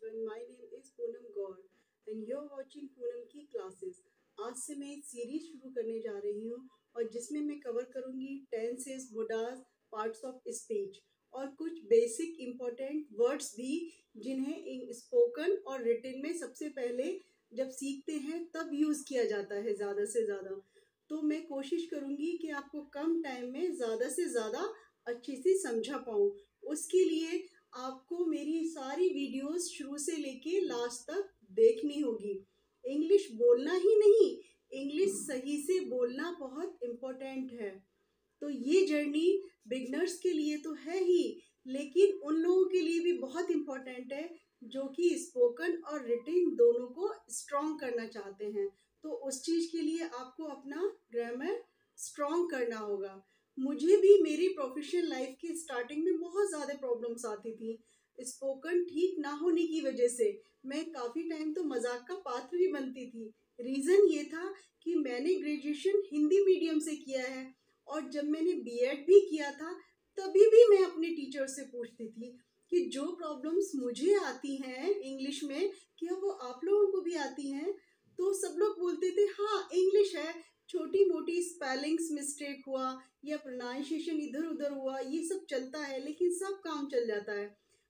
everyone. My name is Poonam Gaur and you're watching Poonam की classes. आज से मैं एक सीरीज शुरू करने जा रही हूँ और जिसमें मैं कवर करूँगी टेंसेस, बुडास, पार्ट्स ऑफ स्पीच और कुछ बेसिक इम्पोर्टेंट वर्ड्स भी जिन्हें स्पोकन और रिटन में सबसे पहले जब सीखते हैं तब यूज़ किया जाता है ज़्यादा से ज़्यादा। तो मैं कोशिश करूँगी कि आपको कम टाइम में ज़्यादा से ज़्यादा अच्छे से समझा पाऊँ। उसके लिए आपको मेरी सारी वीडियोस शुरू से लेके लास्ट तक देखनी होगी। इंग्लिश बोलना ही नहीं, इंग्लिश सही से बोलना बहुत इम्पोर्टेंट है। तो ये जर्नी बिगनर्स के लिए तो है ही, लेकिन उन लोगों के लिए भी बहुत इम्पोर्टेंट है जो कि स्पोकन और रिटन दोनों को स्ट्रॉन्ग करना चाहते हैं। तो उस चीज़ के लिए आपको अपना ग्रामर स्ट्रॉन्ग करना होगा। मुझे भी मेरी प्रोफेशनल लाइफ की स्टार्टिंग में बहुत ज़्यादा प्रॉब्लम्स आती थी। स्पोकन ठीक ना होने की वजह से मैं काफ़ी टाइम तो मजाक का पात्र भी बनती थी। रीज़न ये था कि मैंने ग्रेजुएशन हिंदी मीडियम से किया है और जब मैंने बीएड भी किया था तभी भी मैं अपने टीचर से पूछती थी कि जो प्रॉब्लम्स मुझे आती हैं इंग्लिश में क्या वो आप लोगों को भी आती हैं। तो सब लोग बोलते थे हाँ इंग्लिश है, छोटी मोटी स्पेलिंग्स मिस्टेक हुआ या प्रोनाउंसिएशन इधर उधर हुआ ये सब चलता है, लेकिन सब काम चल जाता है।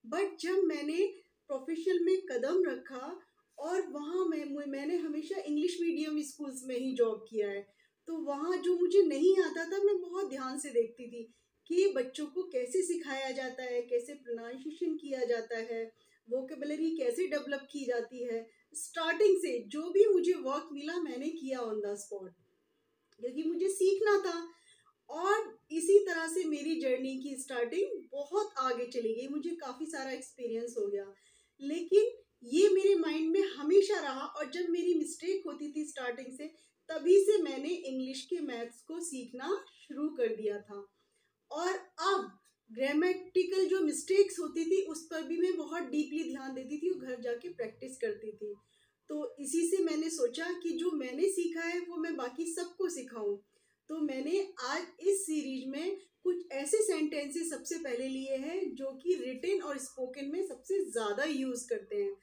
बट जब मैंने प्रोफेशन में कदम रखा और वहाँ मैंने हमेशा इंग्लिश मीडियम स्कूल्स में ही जॉब किया है, तो वहाँ जो मुझे नहीं आता था मैं बहुत ध्यान से देखती थी कि बच्चों को कैसे सिखाया जाता है, कैसे प्रोनाउंसिएशन किया जाता है, वोकेबलरी कैसे डेवलप की जाती है। स्टार्टिंग से जो भी मुझे वर्क मिला मैंने किया ऑन द स्पॉट, क्योंकि मुझे सीखना था। और इसी तरह से मेरी जर्नी की स्टार्टिंग बहुत आगे चली गई, मुझे काफ़ी सारा एक्सपीरियंस हो गया। लेकिन ये मेरे माइंड में हमेशा रहा और जब मेरी मिस्टेक होती थी स्टार्टिंग से तभी से मैंने इंग्लिश के मैथ्स को सीखना शुरू कर दिया था। और अब ग्रामेटिकल जो मिस्टेक्स होती थी उस पर भी मैं बहुत डीपली ध्यान देती थी और घर जाके प्रैक्टिस करती थी। तो इसी से मैंने सोचा कि जो मैंने सीखा है वो मैं बाकी सबको सिखाऊं। तो मैंने आज इस सीरीज में कुछ ऐसे सेंटेंसेस सबसे पहले लिए हैं जो कि रिटन और स्पोकन में सबसे ज़्यादा यूज करते हैं।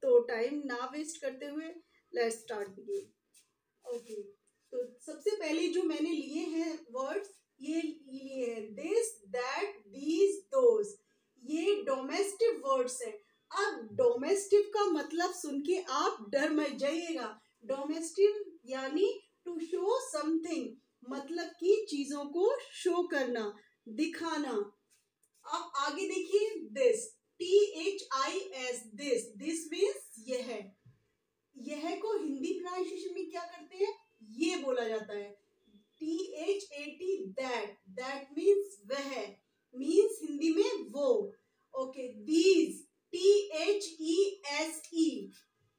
तो टाइम ना वेस्ट करते हुए लेट्स स्टार्ट बिगिन। ओके, तो सबसे पहले जो मैंने लिए हैं वर्ड्स ये लिए हैं दिस, दैट, दीज, दोज। ये डोमेस्टिक वर्ड्स हैं। अब डोमेस्टिक का मतलब सुन के आप डर मत जाइएगा। डोमेस्टिक यानी टू शो समथिंग, मतलब कि चीजों को शो करना, दिखाना। अब आगे देखिए दिस, THIS, दिस मीन्स यह को हिंदी प्रोनाउंसिएशन में क्या करते हैं, ये बोला जाता है। THAT, दैट मीन्स वह, मीन्स हिंदी में वो। ओके, दीज, THESE,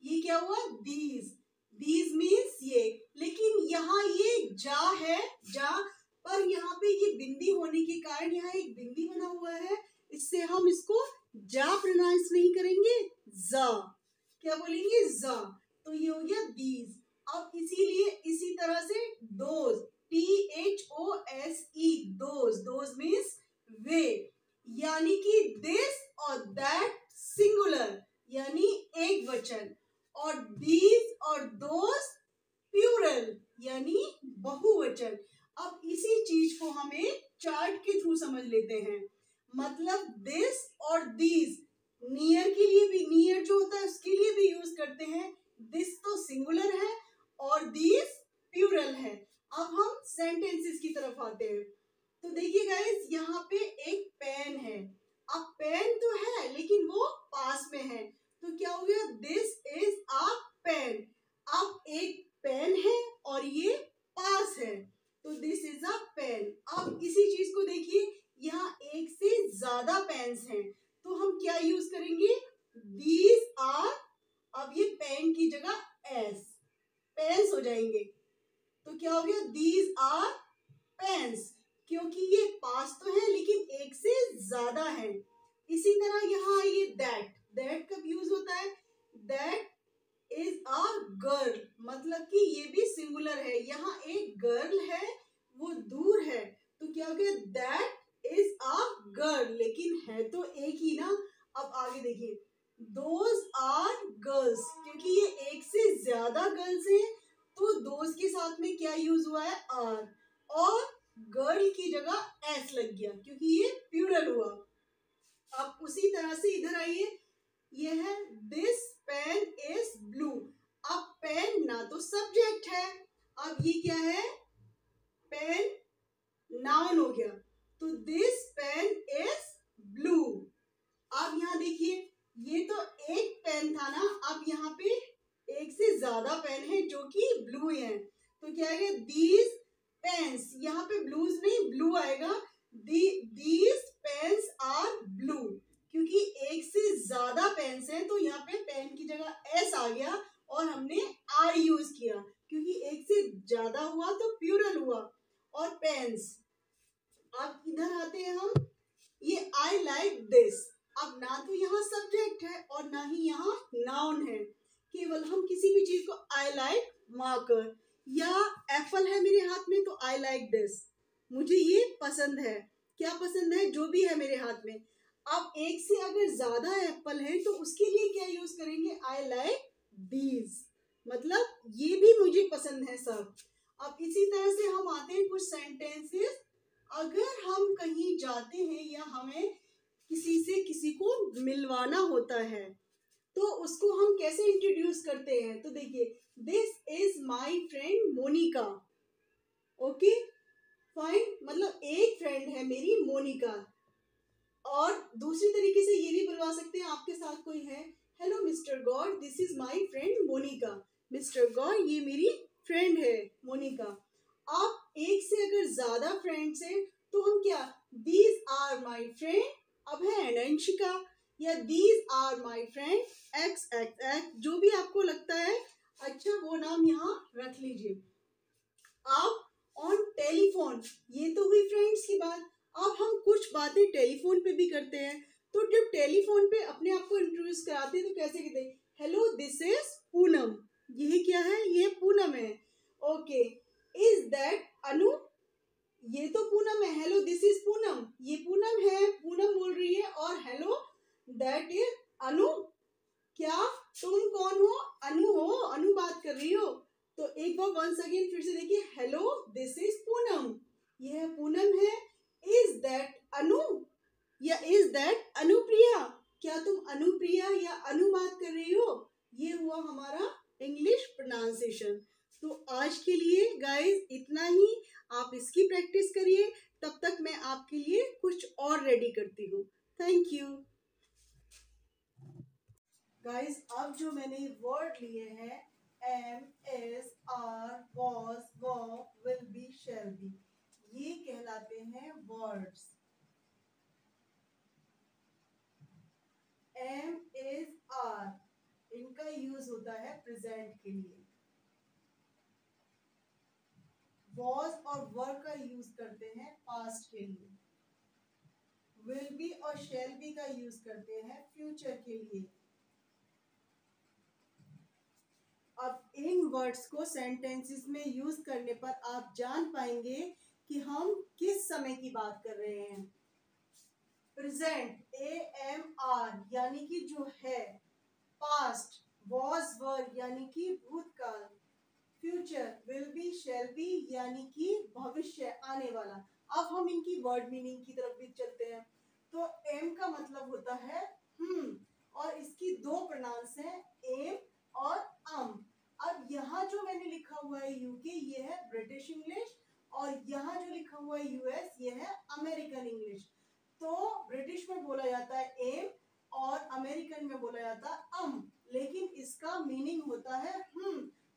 ये क्या हुआ दीज मीन्स ये। लेकिन यहाँ ये जा है, जा पर यहाँ पे ये बिंदी होने के कारण यहाँ एक बिंदी बना हुआ है, इससे हम इसको जा प्रोनाउंस नहीं करेंगे, जा। क्या बोलेंगे, जा। तो ये हो गया दीज। अब इसीलिए इसी तरह से दोज, THOSE, दोज मीन्स वे, यानी कि दिस और दैट सिंगुलर यानी एक वचन, और दीज और दोज प्लूरल यानी बहुवचन। अब इसी चीज को हमें चार्ट के थ्रू समझ लेते हैं। मतलब दिस और दीज नियर के लिए भी, नियर जो होता है उसके लिए भी यूज करते हैं। दिस तो सिंगुलर है और दीज प्लूरल है। अब हम सेंटेंसेस की तरफ आते हैं। तो देखिए गाइस, यहाँ पे एक पेन है। अब पेन तो है लेकिन वो पास में है, तो क्या हो गया, दिस इज अ पेन। अब एक पेन है और ये पास है, तो दिस इज अ पेन। अब इसी चीज को देखिए, यहाँ एक से ज्यादा पेन्स हैं, तो हम क्या यूज करेंगे, दीज आर। अब ये पेन की जगह एस, पेन्स हो जाएंगे। तो क्या हो गया, दीज आर पेन्स, क्योंकि ये पास तो है लेकिन एक से ज्यादा है। इसी तरह यहाँ आइए दैट कब यूज होता है, दैट इज अ गर्ल, मतलब कि ये भी सिंगुलर है। यहाँ एक गर्ल है वो दूर है, तो क्या हो गया, दैट इज अ गर्ल, लेकिन है तो एक ही ना। अब आगे देखिए, दोज आर गर्ल्स, क्योंकि ये एक से ज्यादा गर्ल्स हैं तो दोज के साथ में क्या यूज हुआ है, आर, और गर्ल की जगह एस लग गया क्योंकि ये प्लूरल हुआ। अब उसी तरह से इधर आइए, ये है दिस पेन इज ब्लू। अब पेन ना तो सब्जेक्ट है, अब ये क्या है, पेन नाउन हो गया, तो दिस पेन इज ब्लू। अब यहाँ देखिए, ये तो एक पेन था ना, अब यहाँ पे एक से ज्यादा पेन है जो कि ब्लू है, तो क्या है, दीज पेन्स, यहाँ पे ब्लूज नहीं ब्लू आएगा, दीज पेन्स आर ब्लू, क्योंकि एक से ज्यादा पेन्स हैं तो यहाँ पे पेन की जगह एस आ गया और हमने आर यूज किया, क्योंकि एक से ज्यादा हुआ तो प्लूरल हुआ। और पेन्स, अब इधर आते हैं हम, ये आई लाइक दिस, अब ना तो यहाँ सब्जेक्ट है और ना ही यहाँ नाउन है, केवल हम किसी भी चीज को आई लाइक मार्कर, या एप्पल है मेरे हाथ में तो आई लाइक दिस, मुझे ये पसंद है, क्या पसंद है, जो भी है मेरे हाथ में। अब एक से अगर ज्यादा एप्पल है तो उसके लिए क्या यूज करेंगे, आई लाइक दीज, मतलब ये भी मुझे पसंद है सब। अब इसी तरह से हम आते हैं कुछ सेंटेंसेस, अगर हम कहीं जाते हैं या हमें किसी से किसी को मिलवाना होता है तो उसको हम कैसे इंट्रोड्यूस करते हैं, तो देखिए, this is my friend Monica, okay fine, मतलब एक फ्रेंड है मेरी मोनिका। और दूसरी तरीके से ये भी बुलवा सकते हैं, आपके साथ कोई है, hello mister God, this is my friend Monica, mister God ये मेरी फ्रेंड है मोनिका। आप एक से अगर ज्यादा फ्रेंड्स हैं तो हम क्या, these are my friend Abhay and Anshika, या these are my friend x x x, जो भी आपको लगता है अच्छा वो नाम यहाँ रख लीजिए। आप ऑन टेलीफोन, ये तो हुई फ्रेंड्स की बात, अब हम कुछ बातें टेलीफोन पे भी करते हैं, तो जब टेलीफोन पे अपने आप को इंट्रोड्यूस कराते हैं तो कैसे कहते हैं, हेलो दिस इज पूनम, ये क्या है, ये पूनम है, ओके, इज दैट अनु, ये तो पूनम है, हेलो दिस इज पूनम, ये पूनम है, पूनम बोल रही है, और हेलो दैट इज अनु, क्या तुम कौन हो, अनु हो, अनु बात कर रही हो, तो एक बार वंस अगेन फिर से देखिए, हेलो दिस इज पूनम, यह पूनम है, इज दैट अनु, या इज दैट अनुप्रिया, क्या तुम अनुप्रिया या अनु बात कर रही हो, ये हुआ हमारा इंग्लिश प्रोनाउंसिएशन। तो आज के लिए गाइस इतना ही, आप इसकी प्रैक्टिस करिए, तब तक मैं आपके लिए कुछ और रेडी करती हूँ। Thank you guys. अब जो मैंने वर्ड लिए हैं, am, is, are, was, were, will be, shall be, ये कहलाते हैं वर्ड्स। एम, इज, आर, इनका यूज होता है प्रेजेंट के लिए, वॉज और वर का यूज करते हैं पास्ट के लिए, विल बी और शैल बी का यूज करते हैं फ्यूचर के लिए। अब इन वर्ड्स को सेंटेंसेस में यूज करने पर आप जान पाएंगे कि हम किस समय की बात कर रहे हैं। प्रेजेंट, ए एम आर, यानी कि जो है, पास्ट, वॉज वर, यानी कि भूतकाल, future, will be shall B, यानी कि भविष्य, आने वाला। अब हम इनकी वर्ड मीनिंग की तरफ भी चलते हैं। तो एम का मतलब होता है और इसकी दो प्रोनाउंस हैं, एम और अम। अब यहाँ जो मैंने लिखा हुआ है यूके, ये है ब्रिटिश इंग्लिश, और यहाँ जो लिखा हुआ है यूएस, ये है अमेरिकन इंग्लिश। तो ब्रिटिश में बोला जाता है एम और अमेरिकन में बोला जाता है अम, लेकिन इसका मीनिंग होता है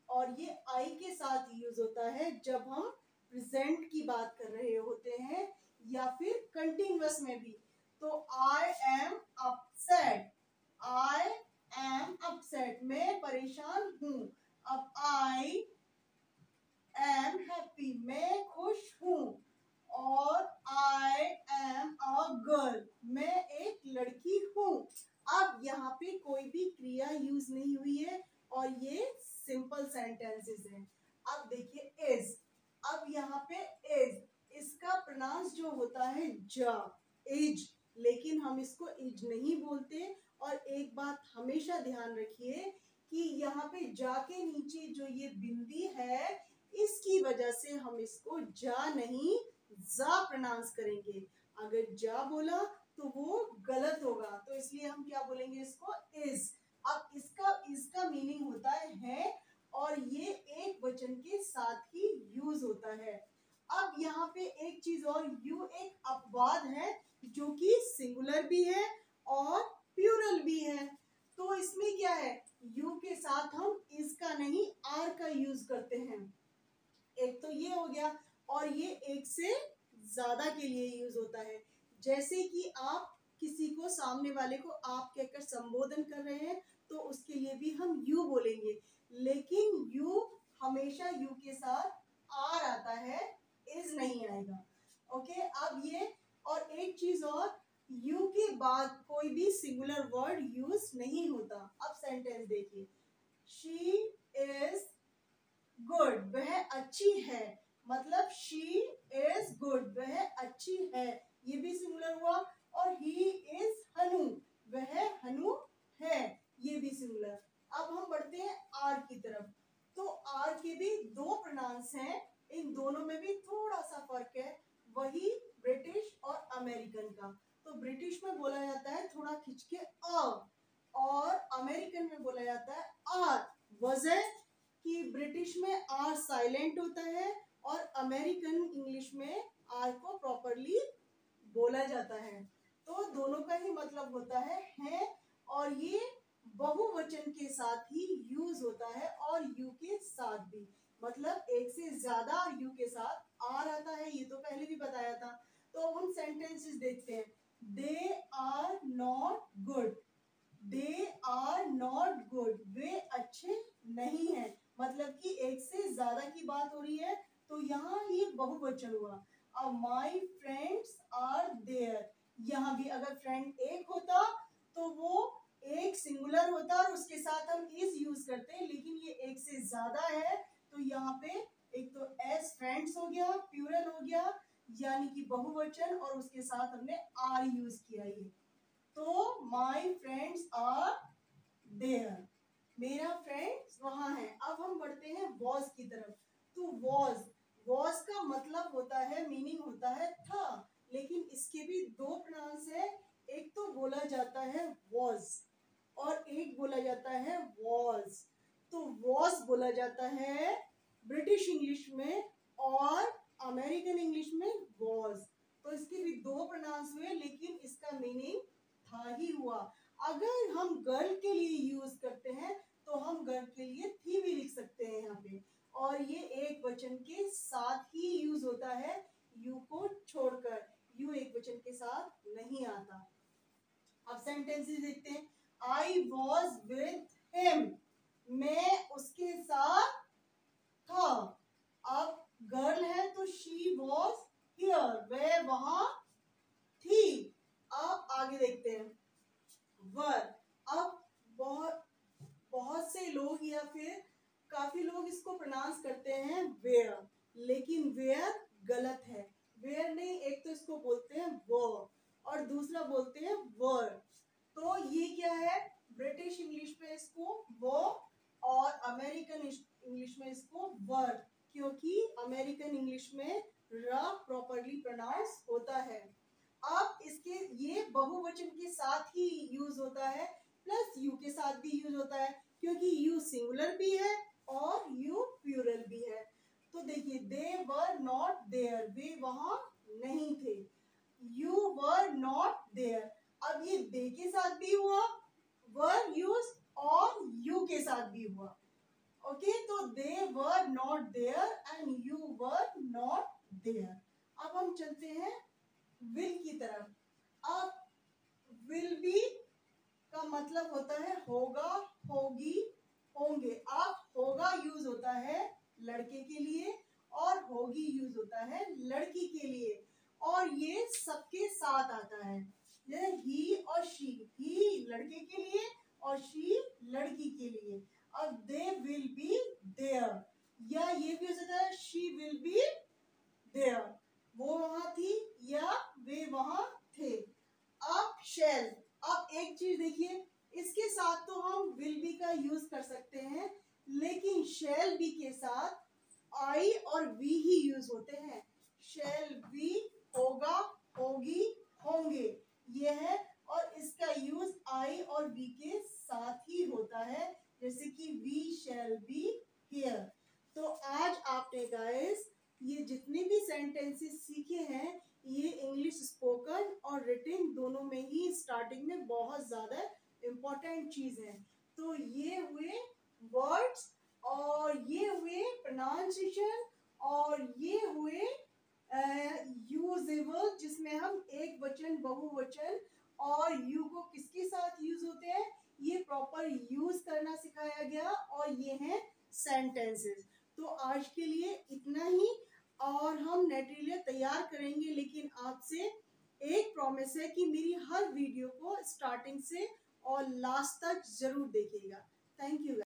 और ये आई के साथ यूज होता है जब हम प्रेजेंट की बात कर रहे होते हैं या फिर कंटिन्यूअस में भी। तो I am upset, I am upset, मैं परेशान हूँ। अब आई एम हैप्पी, मैं खुश हूँ। और आई एम अ गर्ल, मैं एक लड़की हूँ। अब यहाँ पे कोई भी क्रिया यूज नहीं हुई है और ये सिंपल सेंटेंसेस हैं। अब देखिए इज, अब यहाँ पे इज, इसका प्रोनाउंस जो होता है जा, इज, लेकिन हम इसको इज नहीं बोलते और एक बात हमेशा ध्यान रखिए कि यहाँ पे जा के नीचे जो ये बिंदी है, इसकी वजह से हम इसको जा नहीं जा प्रोनाउंस करेंगे। अगर जा बोला तो वो गलत होगा, तो इसलिए हम क्या बोलेंगे इसको, इज। अब इसका मीनिंग होता है और ये एक वचन के साथ ही यूज होता है। अब यहाँ पे एक चीज और, यू एक अपवाद है जो कि सिंगुलर भी है और प्लूरल भी है। तो इसमें क्या है, यू के साथ हम इसका नहीं आर का यूज करते हैं। एक तो ये हो गया, और ये एक से ज्यादा के लिए यूज होता है। जैसे कि आप किसी को, सामने वाले को आप कहकर संबोधन कर रहे हैं तो उसके लिए भी हम यू बोलेंगे, लेकिन यू हमेशा यू के साथ आर आता है, इज नहीं आएगा। ओके, अब ये, और एक चीज और, यू के बाद कोई भी सिंगुलर वर्ड यूज नहीं होता। अब सेंटेंस देखिए, शी इज गुड, वह अच्छी है, मतलब शी इज गुड, वह अच्छी है, ये भी सिंगुलर हुआ। और ही इज हनु, वह हनु है, ये भी सिंगुलर। अब हम बढ़ते हैं आर की तरफ। तो आर के भी दो प्रोनाउंस हैं, इन दोनों में भी थोड़ा सा फर्क है, वही ब्रिटिश और अमेरिकन का। तो ब्रिटिश में बोला जाता है थोड़ा खिंच के अ, और अमेरिकन में बोला जाता है आर। वजह कि ब्रिटिश में आर साइलेंट होता है और अमेरिकन इंग्लिश में आर को प्रॉपरली बोला जाता है। तो दोनों का ही मतलब होता है, और ये बहुवचन के साथ ही यूज होता है और यू के साथ भी, मतलब एक से ज्यादा यू के साथ आर आता है, ये तो पहले भी बताया था। तो उन सेंटेंसेस देखते हैं। They are not good, they are not good, वे अच्छे नहीं हैं, मतलब कि एक से ज्यादा की बात हो रही है, तो यहाँ ये बहुवचन हुआ। अब माई फ्रेंड्स आर देयर, यहाँ भी अगर फ्रेंड एक होता तो वो एक सिंगुलर होता और उसके साथ हम इज यूज करते हैं, लेकिन ये एक से ज्यादा है, तो यहाँ पे एक तो एज फ्रेंड्स हो गया, प्लूरल हो गया, यानी कि बहुवचन, और उसके साथ हमने आर यूज किया। ये तो माई फ्रेंड्स आर देयर, मेरा फ्रेंड्स वहां है। अब हम बढ़ते हैं वॉज की तरफ। तो वॉज का मतलब होता है, मीनिंग होता है था, लेकिन इसके भी दो प्रोनाउंस है, एक तो बोला जाता है वॉज और एक बोला जाता है वॉज। तो वॉज बोला जाता है ब्रिटिश इंग्लिश में और अमेरिकन इंग्लिश में वॉज। तो इसके भी दो प्रोनाउंस हुए, लेकिन इसका मीनिंग था ही हुआ। अगर हम गर्ल के लिए यूज करते हैं तो हम गर्ल के लिए थी भी लिख सकते हैं यहाँ पे, और ये एक वचन के साथ ही यूज होता है, यू को छोड़कर, यू एक वचन के साथ नहीं आता। अब सेंटेंसेस देखते हैं। आई वॉज विद हिम, मैं उसके साथ था। अब गर्ल है तो शी वॉज हियर, वह वहां थी। अब आगे देखते हैं वर। अब बहुत से लोग या फिर काफी लोग इसको प्रोनाउंस करते हैं वेयर, लेकिन वेयर गलत है। वेयर नहीं, एक तो इसको बोलते हैं वो और दूसरा बोलते हैं वर। तो ये क्या है, ब्रिटिश इंग्लिश में इसको वो और अमेरिकन इंग्लिश में इसको वर, क्योंकि अमेरिकन इंग्लिश में र प्रॉपरली प्रोनाउंस होता है। अब इसके ये बहुवचन के साथ ही यूज होता है, प्लस यू के साथ भी यूज होता है, क्योंकि यू सिंगुलर भी है और यू प्लूरल भी है। तो देखिए, दे वर नॉट देयर, वे वहां नहीं थे। यू वर नॉट देयर, अब ये दे के साथ भी हुआ वर यूज और यू के साथ भी हुआ। ओके, तो they were not there and you were not there. अब हम चलते हैं विल की तरफ। अब विल बी का मतलब होता है होगा, होगी, होंगे। अब होगा यूज होता है लड़के के लिए और होगी यूज होता है लड़की के लिए, और ये सबके साथ आता है। जैसे ही और शी, ही लड़के के लिए और शी लड़की के लिए। अब दे विल बी देयर, या ये भी हो सकता है शी विल बी देयर, वो वहां थी या वे वहां थे। अब शैल, अब एक चीज देखिए, यूज कर सकते हैं, लेकिन शैल बी के साथ आई और वी ही यूज होते हैं। शैल बी होगा, होगी, होंगे, ये है। और इसका यूज आई और वी के साथ ही होता है, जैसे कि वी शैल बी हियर। तो आज आपने गाइस ये जितने भी सेंटेंसेस सीखे हैं, ये इंग्लिश स्पोकन और रिटन दोनों में ही स्टार्टिंग में बहुत ज्यादा इम्पोर्टेंट चीज है। तो ये हुए वर्ड्स और ये हुए प्रोनाउंसिएशन और ये हुए यूजेबल, जिसमें हम एक वचन, बहुवचन और यू को किसके साथ यूज होते हैं, ये प्रॉपर यूज करना सिखाया गया। और ये हैं सेंटेंसेस। तो आज के लिए इतना ही, और हम नेटरिलिया तैयार करेंगे, लेकिन आपसे एक प्रॉमिस है कि मेरी हर वीडियो को स्टार्टिंग से और लास्ट तक जरूर देखिएगा। Thank you.